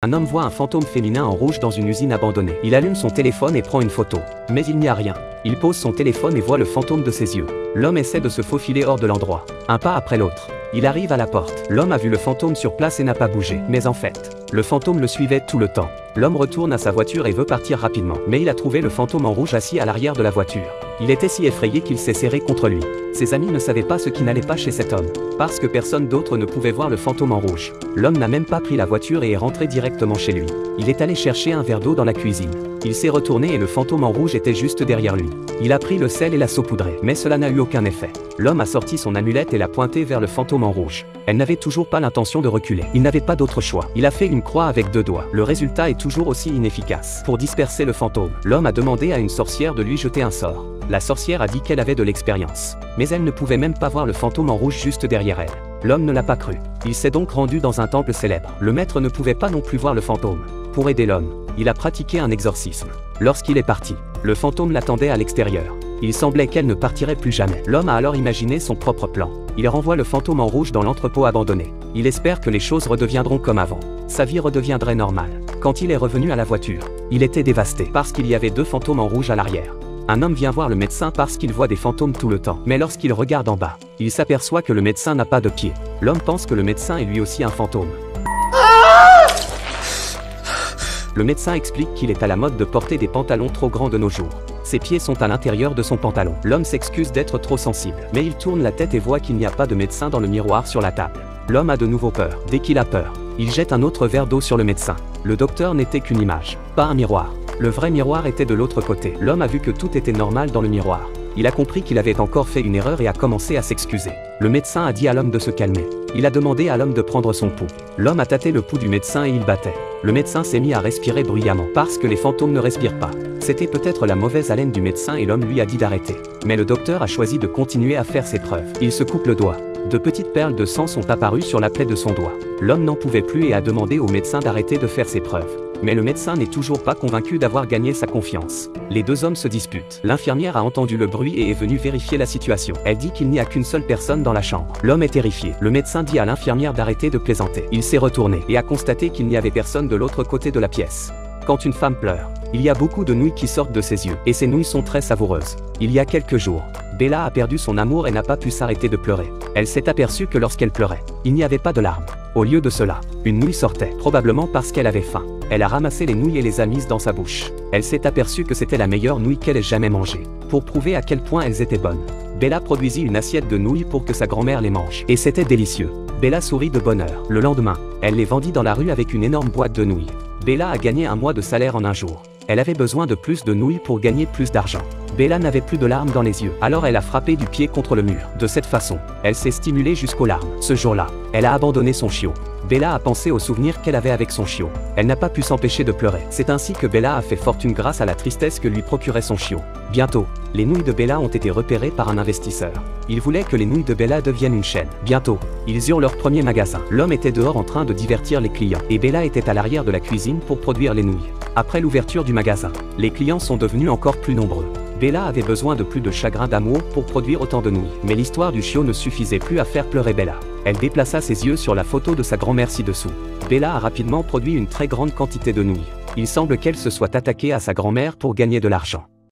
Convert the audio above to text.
Un homme voit un fantôme féminin en rouge dans une usine abandonnée. Il allume son téléphone et prend une photo. Mais il n'y a rien. Il pose son téléphone et voit le fantôme de ses yeux. L'homme essaie de se faufiler hors de l'endroit. Un pas après l'autre. Il arrive à la porte. L'homme a vu le fantôme sur place et n'a pas bougé. Mais en fait, le fantôme le suivait tout le temps. L'homme retourne à sa voiture et veut partir rapidement. Mais il a trouvé le fantôme en rouge assis à l'arrière de la voiture. Il était si effrayé qu'il s'est serré contre lui. Ses amis ne savaient pas ce qui n'allait pas chez cet homme. Parce que personne d'autre ne pouvait voir le fantôme en rouge. L'homme n'a même pas pris la voiture et est rentré directement chez lui. Il est allé chercher un verre d'eau dans la cuisine. Il s'est retourné et le fantôme en rouge était juste derrière lui. Il a pris le sel et l'a saupoudré. Mais cela n'a eu aucun effet. L'homme a sorti son amulette et l'a pointée vers le fantôme en rouge. Elle n'avait toujours pas l'intention de reculer. Il n'avait pas d'autre choix. Il a fait une croix avec 2 doigts. Le résultat est toujours aussi inefficace. Pour disperser le fantôme, l'homme a demandé à une sorcière de lui jeter un sort. La sorcière a dit qu'elle avait de l'expérience. Mais elle ne pouvait même pas voir le fantôme en rouge juste derrière elle. L'homme ne l'a pas cru. Il s'est donc rendu dans un temple célèbre. Le maître ne pouvait pas non plus voir le fantôme. Pour aider l'homme, il a pratiqué un exorcisme. Lorsqu'il est parti, le fantôme l'attendait à l'extérieur. Il semblait qu'elle ne partirait plus jamais. L'homme a alors imaginé son propre plan. Il renvoie le fantôme en rouge dans l'entrepôt abandonné. Il espère que les choses redeviendront comme avant. Sa vie redeviendrait normale. Quand il est revenu à la voiture, il était dévasté parce qu'il y avait 2 fantômes en rouge à l'arrière. Un homme vient voir le médecin parce qu'il voit des fantômes tout le temps. Mais lorsqu'il regarde en bas, il s'aperçoit que le médecin n'a pas de pied. L'homme pense que le médecin est lui aussi un fantôme. Le médecin explique qu'il est à la mode de porter des pantalons trop grands de nos jours. Ses pieds sont à l'intérieur de son pantalon. L'homme s'excuse d'être trop sensible. Mais il tourne la tête et voit qu'il n'y a pas de médecin dans le miroir sur la table. L'homme a de nouveau peur. Dès qu'il a peur, il jette un autre verre d'eau sur le médecin. Le docteur n'était qu'une image, pas un miroir. Le vrai miroir était de l'autre côté. L'homme a vu que tout était normal dans le miroir. Il a compris qu'il avait encore fait une erreur et a commencé à s'excuser. Le médecin a dit à l'homme de se calmer. Il a demandé à l'homme de prendre son pouls. L'homme a tâté le pouls du médecin et il battait. Le médecin s'est mis à respirer bruyamment parce que les fantômes ne respirent pas. C'était peut-être la mauvaise haleine du médecin et l'homme lui a dit d'arrêter. Mais le docteur a choisi de continuer à faire ses preuves. Il se coupe le doigt. De petites perles de sang sont apparues sur la plaie de son doigt. L'homme n'en pouvait plus et a demandé au médecin d'arrêter de faire ses preuves. Mais le médecin n'est toujours pas convaincu d'avoir gagné sa confiance. Les 2 hommes se disputent. L'infirmière a entendu le bruit et est venue vérifier la situation. Elle dit qu'il n'y a qu'une seule personne dans la chambre. L'homme est terrifié. Le médecin dit à l'infirmière d'arrêter de plaisanter. Il s'est retourné et a constaté qu'il n'y avait personne de l'autre côté de la pièce. Quand une femme pleure, il y a beaucoup de nouilles qui sortent de ses yeux. Et ces nouilles sont très savoureuses. Il y a quelques jours, Bella a perdu son amour et n'a pas pu s'arrêter de pleurer. Elle s'est aperçue que lorsqu'elle pleurait, il n'y avait pas de larmes. Au lieu de cela, une nouille sortait, probablement parce qu'elle avait faim. Elle a ramassé les nouilles et les a mises dans sa bouche. Elle s'est aperçue que c'était la meilleure nouille qu'elle ait jamais mangée. Pour prouver à quel point elles étaient bonnes, Bella produisit une assiette de nouilles pour que sa grand-mère les mange. Et c'était délicieux. Bella sourit de bonheur. Le lendemain, elle les vendit dans la rue avec une énorme boîte de nouilles. Bella a gagné 1 mois de salaire en 1 jour. Elle avait besoin de plus de nouilles pour gagner plus d'argent. Bella n'avait plus de larmes dans les yeux, alors elle a frappé du pied contre le mur. De cette façon, elle s'est stimulée jusqu'aux larmes. Ce jour-là, elle a abandonné son chiot. Bella a pensé aux souvenirs qu'elle avait avec son chiot. Elle n'a pas pu s'empêcher de pleurer. C'est ainsi que Bella a fait fortune grâce à la tristesse que lui procurait son chiot. Bientôt, les nouilles de Bella ont été repérées par un investisseur. Il voulait que les nouilles de Bella deviennent une chaîne. Bientôt, ils eurent leur premier magasin. L'homme était dehors en train de divertir les clients et Bella était à l'arrière de la cuisine pour produire les nouilles. Après l'ouverture du magasin, les clients sont devenus encore plus nombreux. Bella avait besoin de plus de chagrin d'amour pour produire autant de nouilles. Mais l'histoire du chiot ne suffisait plus à faire pleurer Bella. Elle déplaça ses yeux sur la photo de sa grand-mère ci-dessous. Bella a rapidement produit une très grande quantité de nouilles. Il semble qu'elle se soit attaquée à sa grand-mère pour gagner de l'argent.